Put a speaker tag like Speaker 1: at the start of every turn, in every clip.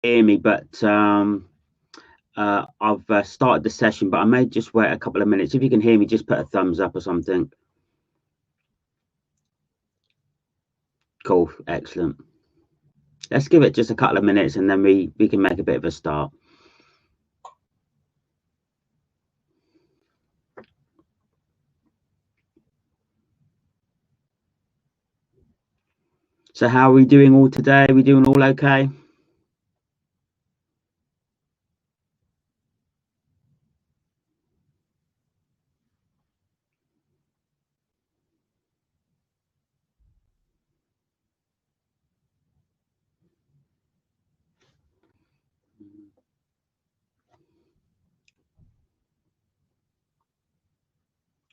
Speaker 1: hear me, but I've started the session, but I may just wait a couple of minutes. If you can hear me, just put a thumbs up or something. Cool, excellent. Let's give it just a couple of minutes and then we can make a bit of a start. So how are we doing all today? Are we doing all okay?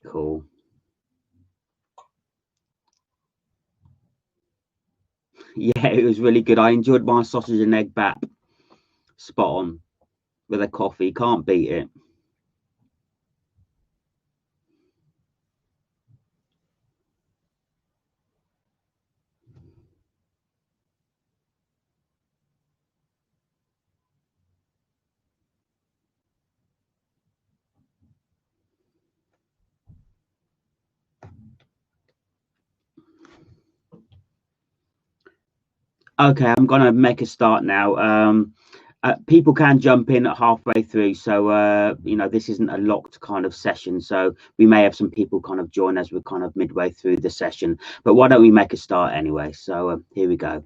Speaker 1: Cool. Yeah, it was really good. I enjoyed my sausage and egg bap. Spot on with a coffee. Can't beat it. Okay, I'm gonna make a start now. People can jump in at halfway through, so this isn't a locked kind of session. So we may have some people kind of join as we're kind of midway through the session. But why don't we make a start anyway? So here we go.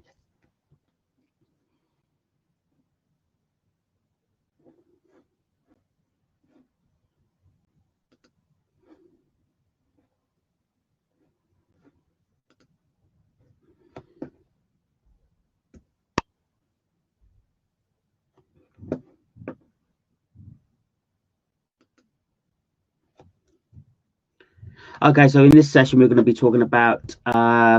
Speaker 1: Okay, so in this session, we're going to be talking about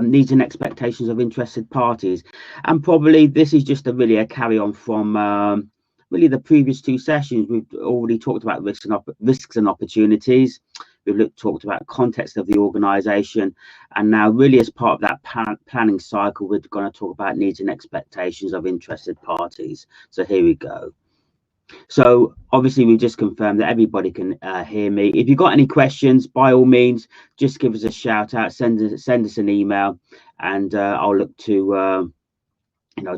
Speaker 1: needs and expectations of interested parties. And probably this is just really a carry on from really the previous two sessions. We've already talked about risks and opportunities. We've talked about context of the organization. And now really as part of that planning cycle, we're going to talk about needs and expectations of interested parties. So here we go. So obviously we've just confirmed that everybody can hear me. If you've got any questions, by all means, just give us a shout out, send us an email, and I'll look to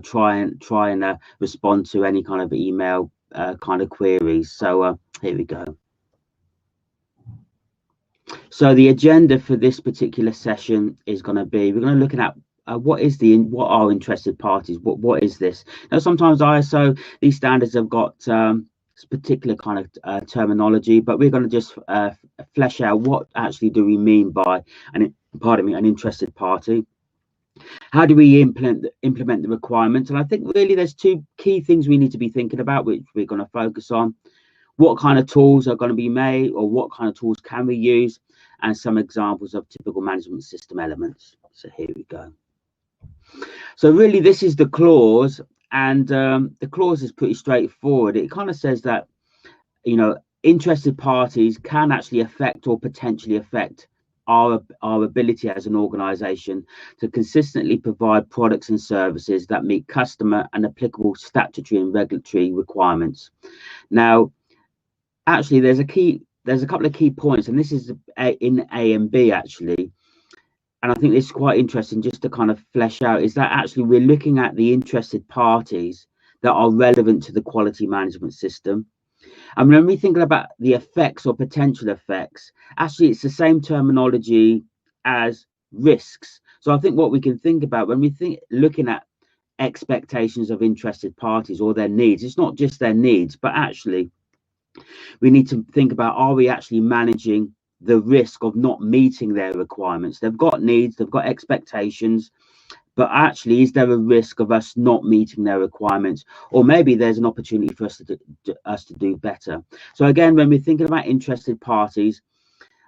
Speaker 1: try and respond to any kind of email kind of queries. So here we go. So the agenda for this particular session is going to be, we're going to look at what are interested parties? What is this? Now, sometimes ISO, these standards have got particular kind of terminology, but we're going to just flesh out what actually do we mean by an interested party. How do we implement the requirements? And I think really there's two key things we need to be thinking about, which we're going to focus on. What kind of tools are going to be made, or what kind of tools can we use, and some examples of typical management system elements. So here we go. So really this is the clause, and the clause is pretty straightforward. It kind of says that interested parties can actually affect or potentially affect our ability as an organization to consistently provide products and services that meet customer and applicable statutory and regulatory requirements. Now, actually there's a couple of key points, and this is in A and B actually, and I think this is quite interesting just to kind of flesh out, is that actually we're looking at the interested parties that are relevant to the quality management system. And when we think about the effects or potential effects, actually it's the same terminology as risks. So I think what we can think about when we think looking at expectations of interested parties or their needs, it's not just their needs, but actually we need to think about, are we actually managing the risk of not meeting their requirements? They've got needs, they've got expectations, but actually is there a risk of us not meeting their requirements, or maybe there's an opportunity for us to do better? So again, when we're thinking about interested parties,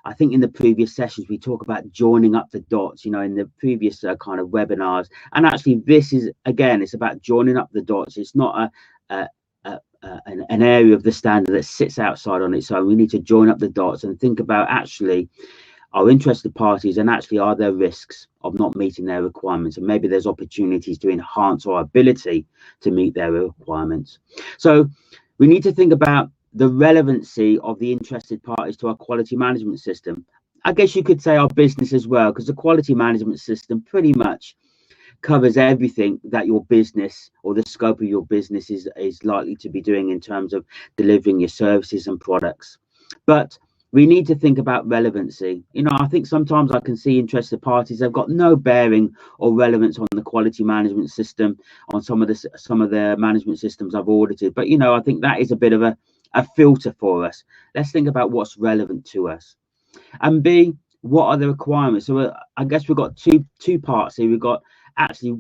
Speaker 1: I think in the previous sessions we talk about joining up the dots, in the previous kind of webinars, and actually this is, again, it's about joining up the dots. It's not an area of the standard that sits outside on its own. We need to join up the dots and think about actually are interested parties, and actually are there risks of not meeting their requirements, and maybe there's opportunities to enhance our ability to meet their requirements. So we need to think about the relevancy of the interested parties to our quality management system. I guess you could say our business as well, because the quality management system pretty much covers everything that your business or the scope of your business is likely to be doing in terms of delivering your services and products. But we need to think about relevancy. I think sometimes I can see interested parties have got no bearing or relevance on the quality management system, on some of the management systems I've audited. But I think that is a bit of a filter for us. Let's think about what's relevant to us. And B, what are the requirements? So I guess we've got two parts here. We've got actually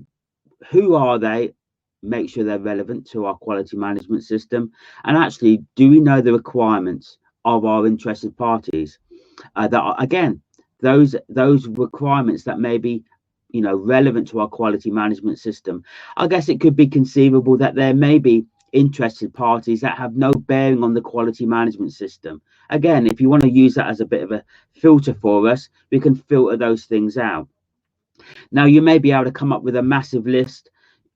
Speaker 1: who are they, make sure they're relevant to our quality management system, and actually do we know the requirements of our interested parties, that are, again, those requirements that may be relevant to our quality management system. I guess it could be conceivable that there may be interested parties that have no bearing on the quality management system. Again, if you want to use that as a bit of a filter for us, we can filter those things out. Now, you may be able to come up with a massive list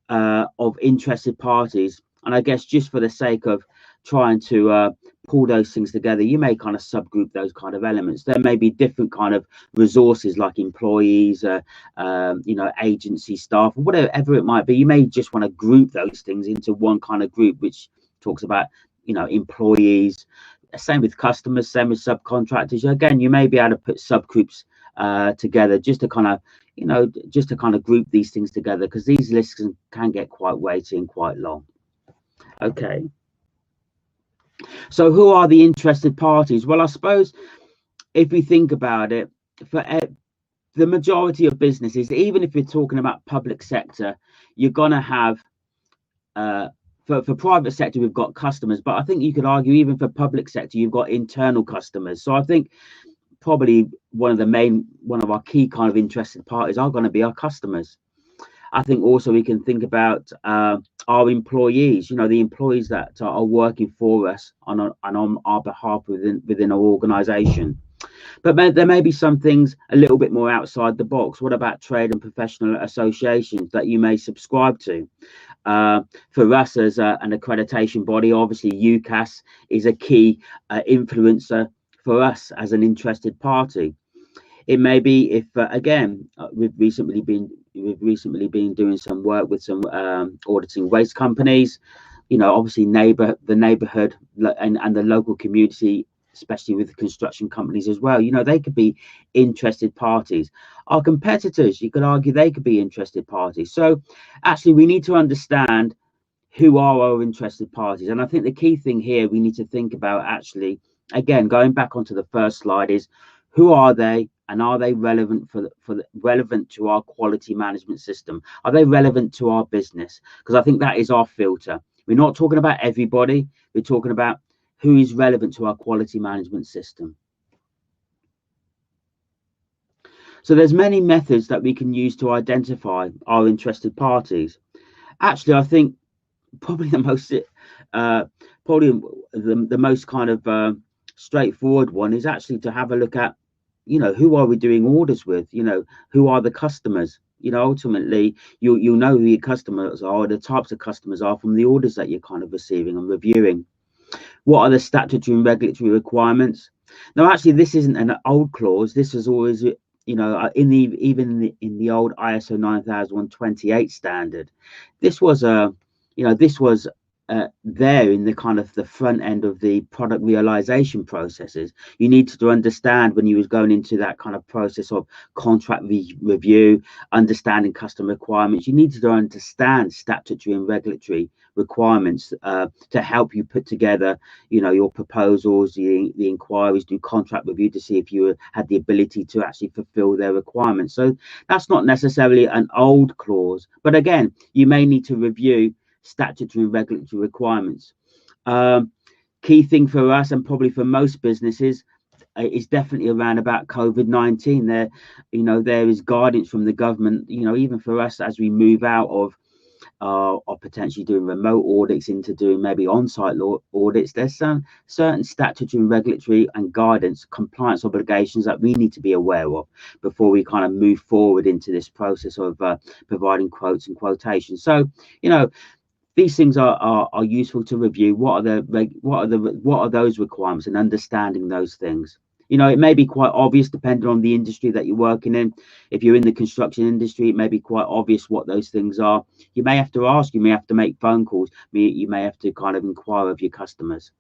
Speaker 1: of interested parties, and I guess just for the sake of trying to pull those things together, you may kind of subgroup those kind of elements. There may be different kind of resources like employees, agency staff, whatever it might be. You may just want to group those things into one kind of group, which talks about employees. Same with customers, same with subcontractors. Again, you may be able to put subgroups together just to kind of group these things together, because these lists can get quite weighty and quite long. Okay, so who are the interested parties? Well, I suppose if we think about it, for the majority of businesses, even if you're talking about public sector, you're going to have for private sector, we've got customers, but I think you could argue even for public sector, you've got internal customers. So I think probably one of our key kind of interested parties are going to be our customers. I think also we can think about our employees, the employees that are working for us on our behalf within our organisation. But there may be some things a little bit more outside the box. What about trade and professional associations that you may subscribe to? For us as an accreditation body, obviously UCAS is a key influencer for us as an interested party. It may be if again we've recently been doing some work with some auditing waste companies. Obviously the neighborhood and the local community, especially with the construction companies as well, they could be interested parties. Our competitors, you could argue, they could be interested parties. So actually we need to understand who are our interested parties. And I think the key thing here we need to think about, actually, again, going back onto the first slide, is who are they, and are they relevant relevant to our quality management system? Are they relevant to our business? Because I think that is our filter. We're not talking about everybody. We're talking about who is relevant to our quality management system. So there's many methods that we can use to identify our interested parties. Actually, I think probably the most kind of straightforward one is actually to have a look at, who are we doing orders with? Who are the customers? Ultimately, you'll know who your customers are, the types of customers are, from the orders that you're kind of receiving and reviewing. What are the statutory and regulatory requirements? Now, actually, this isn't an old clause. This is always, in the old ISO 9001/28 standard. This was there in the kind of the front end of the product realization processes. You needed to understand when you was going into that kind of process of contract review, understanding customer requirements. You needed to understand statutory and regulatory requirements to help you put together, your proposals, the inquiries, do contract review to see if you had the ability to actually fulfill their requirements. So that's not necessarily an old clause, but again, you may need to review statutory and regulatory requirements. Key thing for us, and probably for most businesses, is definitely around about COVID-19. There is guidance from the government, even for us, as we move out of are potentially doing remote audits into doing maybe on-site audits. There's some certain statutory and regulatory and guidance compliance obligations that we need to be aware of before we kind of move forward into this process of providing quotes and quotations. So, you know, these things are useful to review. What are those requirements, and understanding those things. You know, it may be quite obvious depending on the industry that you're working in. If you're in the construction industry, it may be quite obvious what those things are. You may have to ask, you may have to make phone calls, you may have to kind of inquire of your customers.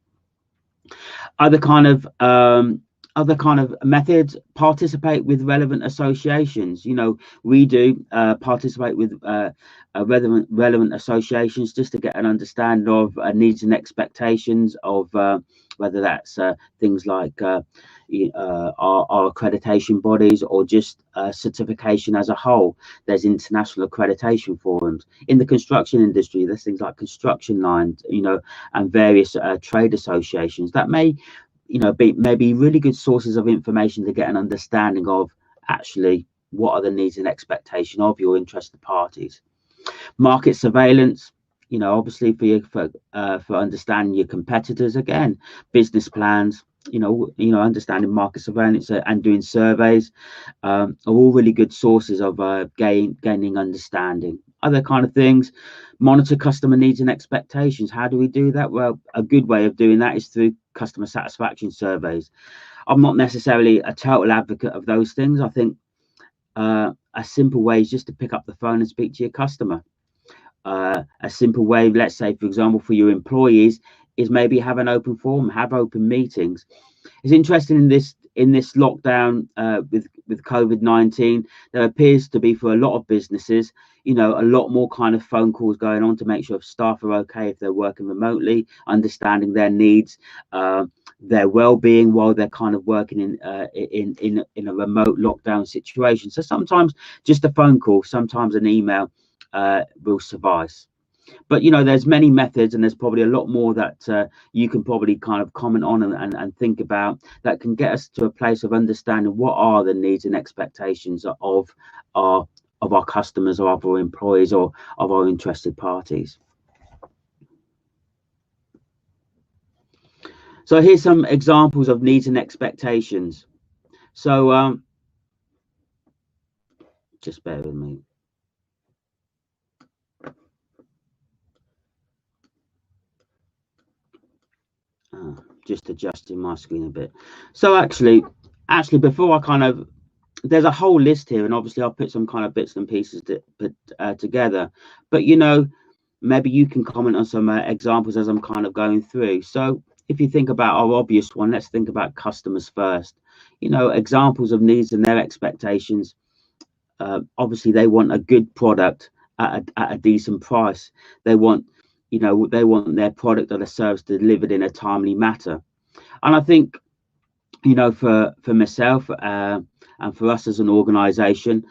Speaker 1: Other kind of methods: participate with relevant associations. You know, we do participate with relevant associations just to get an understanding of needs and expectations of whether that's things like our accreditation bodies or just certification as a whole. There's international accreditation forums. In the construction industry, there's things like construction lines, you know, and various trade associations that may, you know, maybe really good sources of information to get an understanding of actually what are the needs and expectation of your interested parties. Market surveillance, you know, obviously for understanding your competitors. Again, business plans, you know, understanding market surveillance and doing surveys are all really good sources of gaining understanding. Other kind of things: monitor customer needs and expectations. How do we do that? Well, a good way of doing that is through customer satisfaction surveys. I'm not necessarily a total advocate of those things. I think a simple way is just to pick up the phone and speak to your customer. A simple way, let's say, for example, for your employees, is maybe have an open forum, have open meetings. It's interesting in this lockdown with COVID-19, there appears to be, for a lot of businesses, you know, a lot more kind of phone calls going on to make sure if staff are okay, if they're working remotely, understanding their needs, their well-being while they're kind of working in a remote lockdown situation. So sometimes just a phone call, sometimes an email will suffice. But, you know, there's many methods, and there's probably a lot more that you can probably kind of comment on and think about that can get us to a place of understanding what are the needs and expectations of our customers, or of our employees, or of our interested parties. So here's some examples of needs and expectations. So just bear with me. Just adjusting my screen a bit. So actually before I kind of, there's a whole list here, and obviously I'll put some kind of bits and pieces to put together, but, you know, maybe you can comment on some examples as I'm kind of going through. So if you think about our obvious one, let's think about customers first. You know, examples of needs and their expectations. Obviously they want a good product at a decent price. They want, you know, they want their product or their service delivered in a timely manner. And I think, you know, for myself and for us as an organization,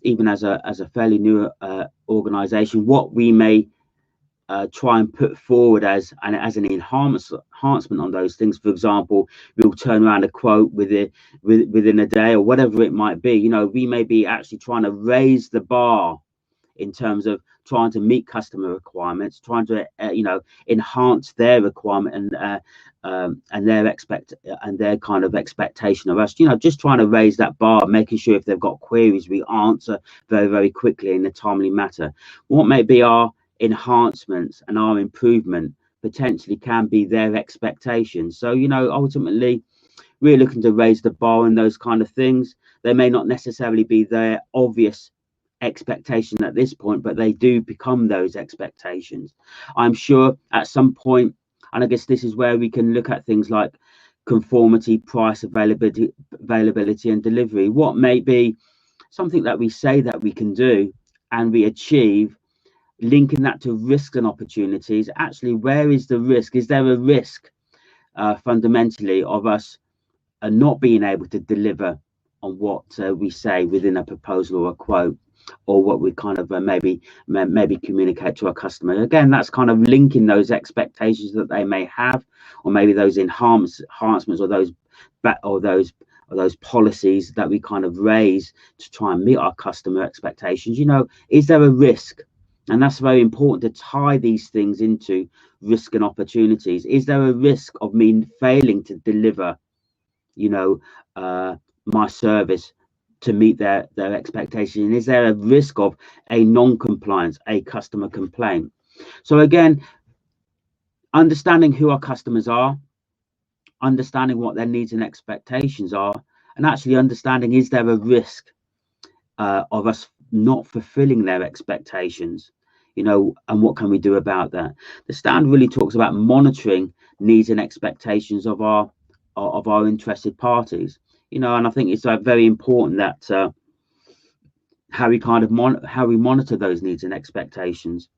Speaker 1: even as a fairly new organization, what we may try and put forward as an enhancement on those things. For example, we'll turn around a quote within a day, or whatever it might be. You know, we may be actually trying to raise the bar in terms of trying to meet customer requirements, trying to you know, enhance their requirement and their kind of expectation of us. You know, just trying to raise that bar, making sure if they've got queries, we answer very, very quickly in a timely manner. What may be our enhancements and our improvement potentially can be their expectations. So, you know, ultimately we're looking to raise the bar in those kind of things. They may not necessarily be their obvious expectation at this point, but they do become those expectations, I'm sure, at some point. And I guess this is where we can look at things like conformity, price, availability and delivery. What may be something that we say that we can do and we achieve, linking that to risks and opportunities. Actually, where is the risk? Is there a risk fundamentally of us not being able to deliver on what we say within a proposal or a quote, or what we kind of maybe communicate to our customer? Again, that's kind of linking those expectations that they may have, or maybe those enhancements, or those policies that we kind of raise to try and meet our customer expectations. You know, is there a risk? And that's very important to tie these things into risk and opportunities. Is there a risk of me failing to deliver, you know, my service to meet their expectation? And is there a risk of a non-compliance, a customer complaint? So again, understanding who our customers are, understanding what their needs and expectations are, and actually understanding, is there a risk of us not fulfilling their expectations, you know, and what can we do about that? The standard really talks about monitoring needs and expectations of our interested parties, you know, and I think it's very important that how we kind of how we monitor those needs and expectations.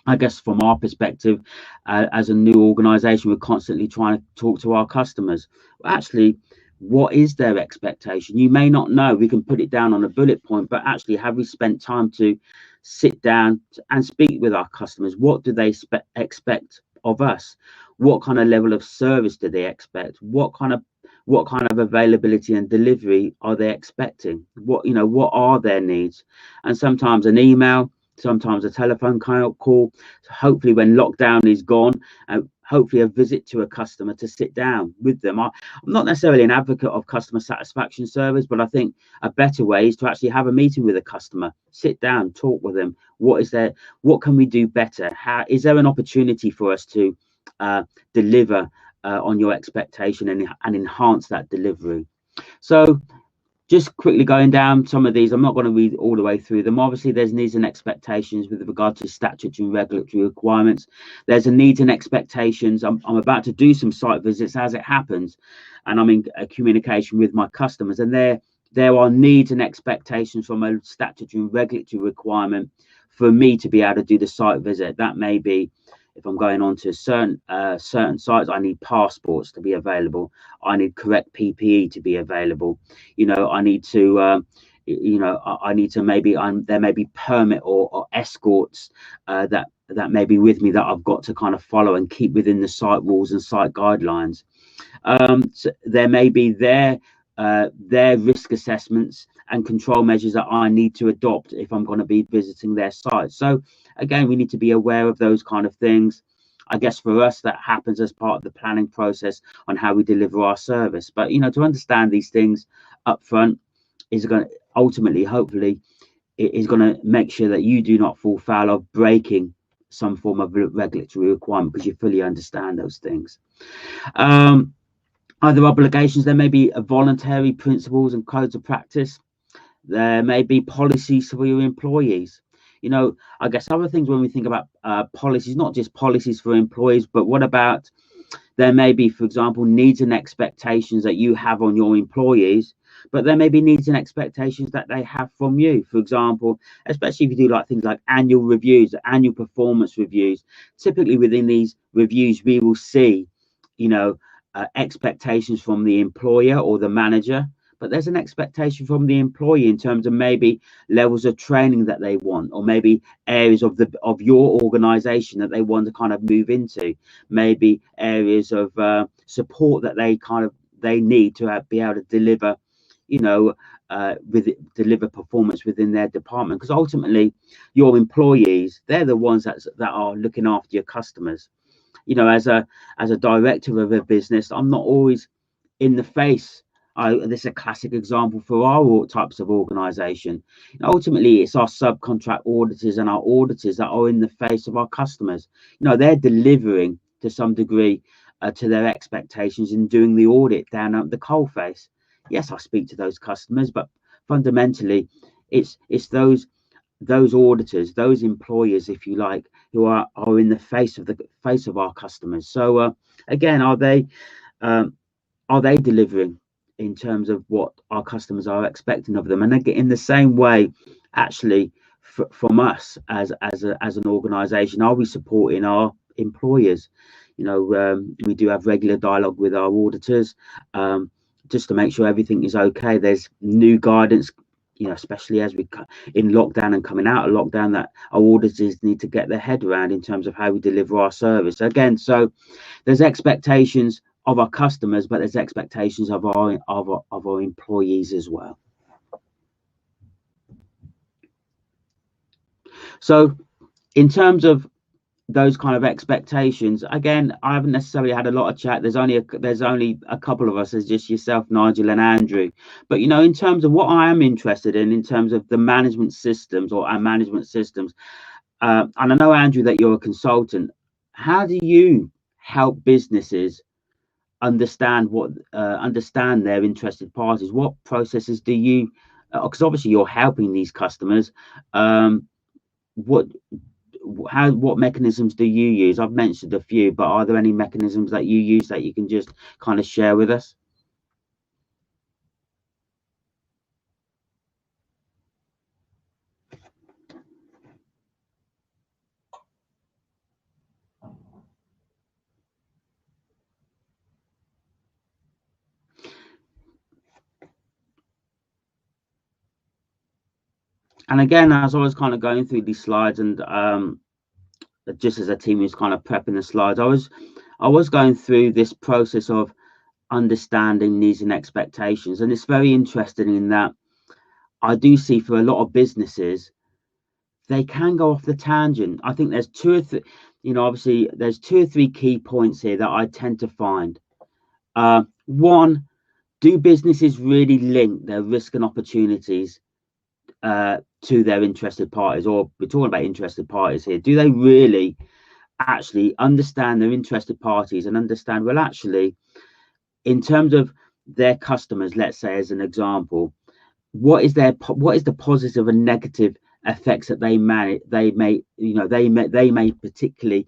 Speaker 1: I guess from our perspective, as a new organization, we're constantly trying to talk to our customers. Actually, what is their expectation? You may not know. We can put it down on a bullet point, but actually, have we spent time to sit down and speak with our customers? What do they expect of us? What kind of level of service do they expect? What kind of availability and delivery are they expecting? What are their needs? And sometimes an email, sometimes a telephone call. So hopefully when lockdown is gone, hopefully a visit to a customer to sit down with them. I'm not necessarily an advocate of customer satisfaction surveys, but I think a better way is to actually have a meeting with a customer, sit down, talk with them. What can we do better? Is there an opportunity for us to deliver on your expectation and enhance that delivery? So just quickly going down some of these, I'm not going to read all the way through them. Obviously, there's needs and expectations with regard to statutory and regulatory requirements. There's a needs and expectations. I'm about to do some site visits as it happens, and I'm in communication with my customers, and there are needs and expectations from a statutory and regulatory requirement for me to be able to do the site visit. That may be, if I'm going on to certain sites, I need passports to be available. I need correct PPE to be available. You know, I need to, I need to there may be permit or escorts that may be with me that I've got to kind of follow and keep within the site rules and site guidelines. So there may be their risk assessments and control measures that I need to adopt if I'm going to be visiting their site. So again, we need to be aware of those kind of things. I guess for us, that happens as part of the planning process on how we deliver our service. But, you know, to understand these things up front is going to ultimately, hopefully, it is going to make sure that you do not fall foul of breaking some form of regulatory requirement, because you fully understand those things. Other obligations, there may be voluntary principles and codes of practice. There may be policies for your employees. You know, I guess other things when we think about policies, not just policies for employees, but what about, there may be, for example, needs and expectations that you have on your employees, but there may be needs and expectations that they have from you. For example, especially if you do like things like annual reviews, annual performance reviews. Typically within these reviews, we will see, you know, expectations from the employer or the manager, but there's an expectation from the employee in terms of maybe levels of training that they want, or maybe areas of your organization that they want to kind of move into, maybe areas of support that they need to be able to deliver, you know, deliver performance within their department. Because ultimately your employees, they're the ones that are looking after your customers. You know, as a director of a business, I'm not always in the face. This is a classic example for our types of organization. Ultimately, it's our subcontract auditors and our auditors that are in the face of our customers. You know, they're delivering to some degree to their expectations and doing the audit down at the coalface. Yes, I speak to those customers, but fundamentally, it's those auditors, those employers, if you like, who are in the face of our customers. So again, are they delivering in terms of what our customers are expecting of them? And again, in the same way, actually, from us as an organization, are we supporting our employers? You know, we do have regular dialogue with our auditors just to make sure everything is okay. There's new guidance, you know, especially as we in lockdown and coming out of lockdown, that our auditors need to get their head around in terms of how we deliver our service. Again, so there's expectations of our customers, but there's expectations of our employees as well. So in terms of those kind of expectations, again, I haven't necessarily had a lot of chat. There's only a couple of us. There's just yourself, Nigel, and Andrew. But in terms of what I am interested in terms of the management systems or our management systems, and I know, Andrew, that you're a consultant. How do you help businesses understand their interested parties? What processes do you? Because obviously you're helping these customers. What mechanisms do you use? I've mentioned a few, but are there any mechanisms that you use that you can just kind of share with us? And again, as I was kind of going through these slides, and just as a team was kind of prepping the slides, I was going through this process of understanding needs and expectations, and it's very interesting in that I do see for a lot of businesses they can go off the tangent. I think there's obviously there's 2 or 3 key points here that I tend to find. One, do businesses really link their risk and opportunities to their interested parties? Or we're talking about interested parties here. Do they really actually understand their interested parties and understand, well, actually, in terms of their customers, let's say as an example, what is the positive and negative effects that they may particularly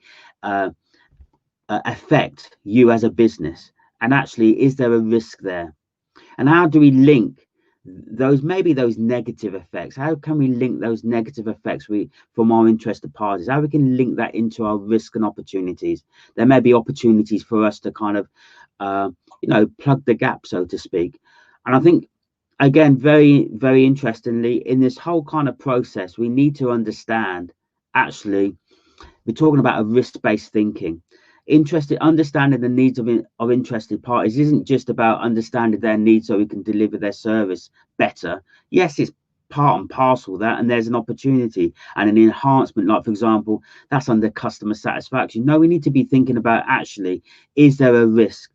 Speaker 1: affect you as a business? And actually, is there a risk there? And how do we link those negative effects? How can we link those negative effects from our interested parties? How we can link that into our risk and opportunities? There may be opportunities for us to kind of plug the gap, so to speak. And I think, again, very, very interestingly, in this whole kind of process, we need to understand, actually, we're talking about a risk-based thinking. Understanding the needs of interested parties isn't just about understanding their needs so we can deliver their service better. Yes, it's part and parcel of that, and there's an opportunity and an enhancement, like, for example, that's under customer satisfaction. No, we need to be thinking about, actually, is there a risk?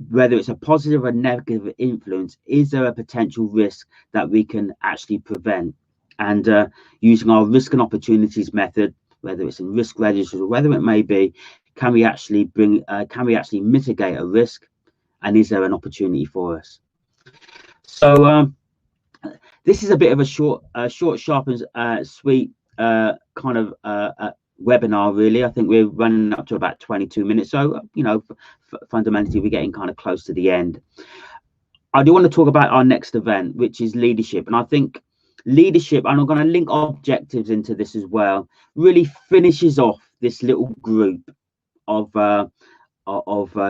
Speaker 1: Whether it's a positive or negative influence, is there a potential risk that we can actually prevent? And using our risk and opportunities method, whether it's in risk registers or whether it may be, can we actually mitigate a risk, and is there an opportunity for us? So this is a bit of a short, sharp and sweet kind of webinar, really. I think we're running up to about 22 minutes, so fundamentally we're getting kind of close to the end. I do want to talk about our next event, which is leadership, and I think leadership, and I'm going to link objectives into this as well, really finishes off this little group of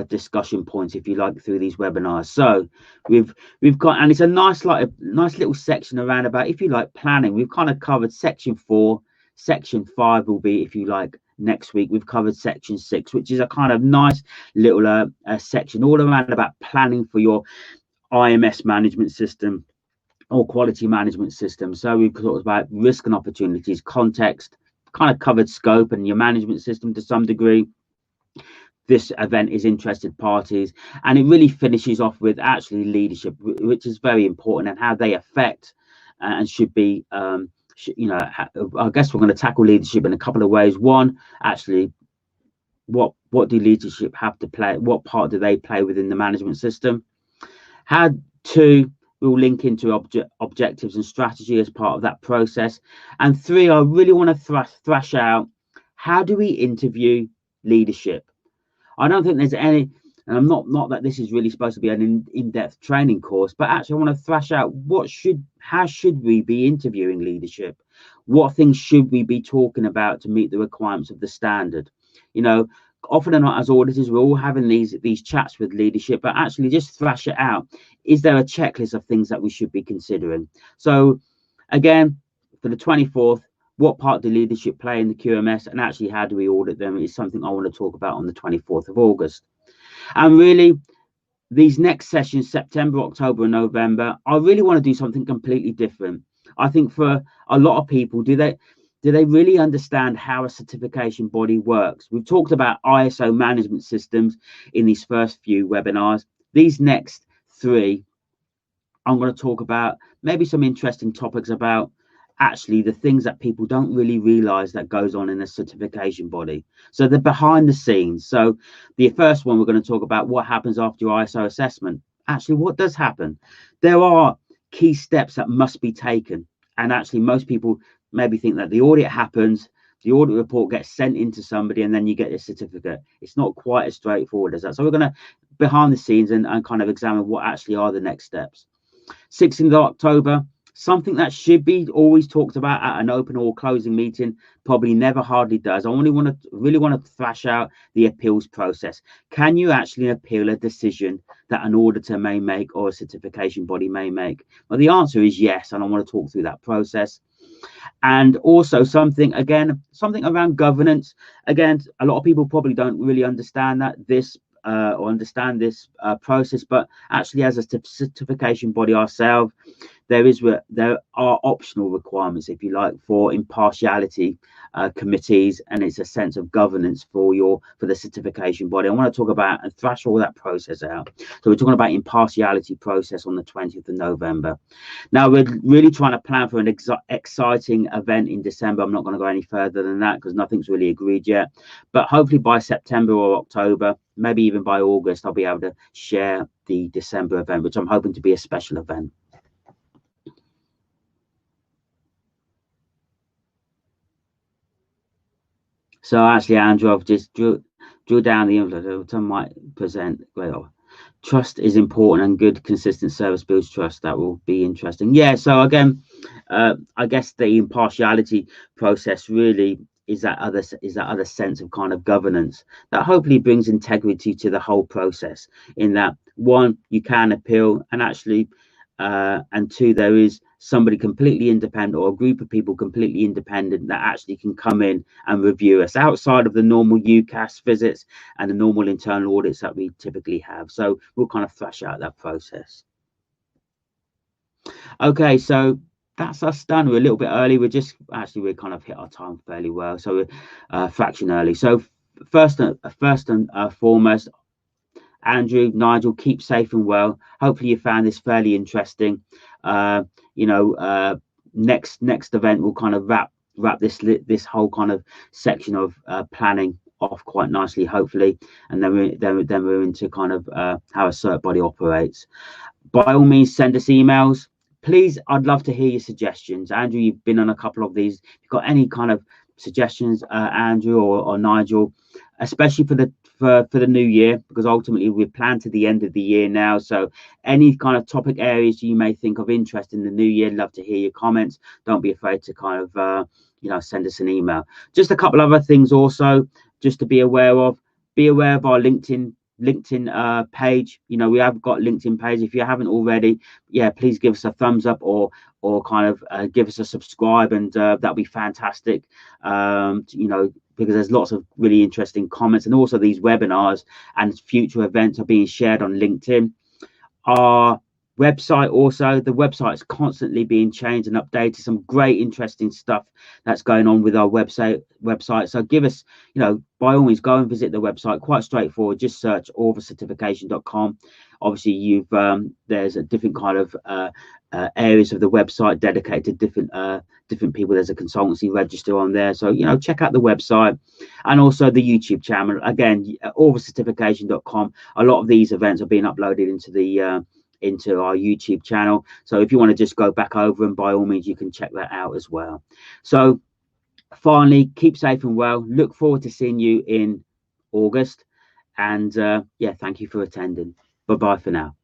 Speaker 1: discussion points, if you like, through these webinars. So we've got, and it's a nice little section around about, if you like, planning. We've kind of covered section 4. Section 5 will be, if you like, next week. We've covered section 6, which is a kind of nice little section all around about planning for your IMS management system or quality management system. So we've talked about risk and opportunities, context, kind of covered scope and your management system to some degree. This event is interested parties, and it really finishes off with actually leadership, which is very important, and how they affect and should be I guess we're going to tackle leadership in a couple of ways. One, actually, what do leadership have to play? What part do they play within the management system? How? Two, we'll link into objectives and strategy as part of that process. And 3, I really want to thrash out, how do we interview leadership? I don't think there's any, and I'm not that this is really supposed to be an in-depth training course, but actually I want to thrash out how should we be interviewing leadership? What things should we be talking about to meet the requirements of the standard? Often and not, as auditors, we're all having these chats with leadership, but actually just thrash it out. Is there a checklist of things that we should be considering? So again, for the 24th, what part do leadership play in the QMS, and actually how do we audit them, is something I want to talk about on the 24th of August. And really, these next sessions, September, October and November, I really want to do something completely different. I think for a lot of people, Do they really understand how a certification body works? We've talked about ISO management systems in these first few webinars. These next three, I'm going to talk about maybe some interesting topics about actually the things that people don't really realize that goes on in a certification body. So the behind the scenes. So the first one, we're going to talk about what happens after your ISO assessment. Actually, what does happen? There are key steps that must be taken. And actually, most people maybe think that the audit happens, the audit report gets sent into somebody, and then you get a certificate. It's not quite as straightforward as that. So we're going to behind the scenes and kind of examine what actually are the next steps. 16th of October, something that should be always talked about at an open or closing meeting, probably never hardly does. I really want to thrash out the appeals process. Can you actually appeal a decision that an auditor may make or a certification body may make? Well, the answer is yes, and I want to talk through that process. And also something around governance. Again, a lot of people probably don't really understand that or understand this process, but actually as a certification body ourselves, there are optional requirements, if you like, for impartiality committees, and it's a sense of governance for the certification body. I want to talk about and thrash all that process out. So we're talking about impartiality process on the 20th of November. Now we're really trying to plan for an exciting event in December. I'm not going to go any further than that because nothing's really agreed yet, but hopefully by September or October, maybe even by August, I'll be able to share the December event, which I'm hoping to be a special event. So actually, Andrew, I've just drew down the envelope. I might present. Well, trust is important, and good, consistent service builds trust. That will be interesting. Yeah. So again, I guess the impartiality process really is that other sense of kind of governance that hopefully brings integrity to the whole process. In that, one, you can appeal, and actually, and two, there is somebody completely independent or a group of people completely independent that actually can come in and review us outside of the normal UCAS visits and the normal internal audits that we typically have. So we'll kind of thrash out that process. Okay, so that's us done. We're a little bit early. We're kind of hit our time fairly well. So we're a fraction early. So first and foremost, Andrew, Nigel, keep safe and well. Hopefully you found this fairly interesting. Next event will kind of wrap this whole kind of section of planning off quite nicely, hopefully, and then we're into kind of how a cert body operates. By all means, send us emails. Please, I'd love to hear your suggestions. Andrew, you've been on a couple of these. If you've got any kind of suggestions, Andrew or Nigel, especially for the new year, because ultimately we're planned to the end of the year now. So any kind of topic areas you may think of interest in the new year, love to hear your comments. Don't be afraid to kind of send us an email. Just a couple other things also just to be aware of. Be aware of our LinkedIn page. We have got LinkedIn page. If you haven't already, please give us a thumbs up or kind of give us a subscribe, and that'll be fantastic. Because there's lots of really interesting comments, and also these webinars and future events are being shared on LinkedIn. Our website also, the website is constantly being changed and updated. Some great interesting stuff that's going on with our website. So give us, by all means, go and visit the website. Quite straightforward. Just search orvacertification.com. Obviously, there's a different kind of areas of the website dedicated to different people. There's a consultancy register on there, so check out the website, and also the YouTube channel. Again, orvacertification.com. A lot of these events are being uploaded into our YouTube channel, so if you want to just go back over, and by all means you can check that out as well. So finally, keep safe and well. Look forward to seeing you in August, and thank you for attending. Bye bye for now.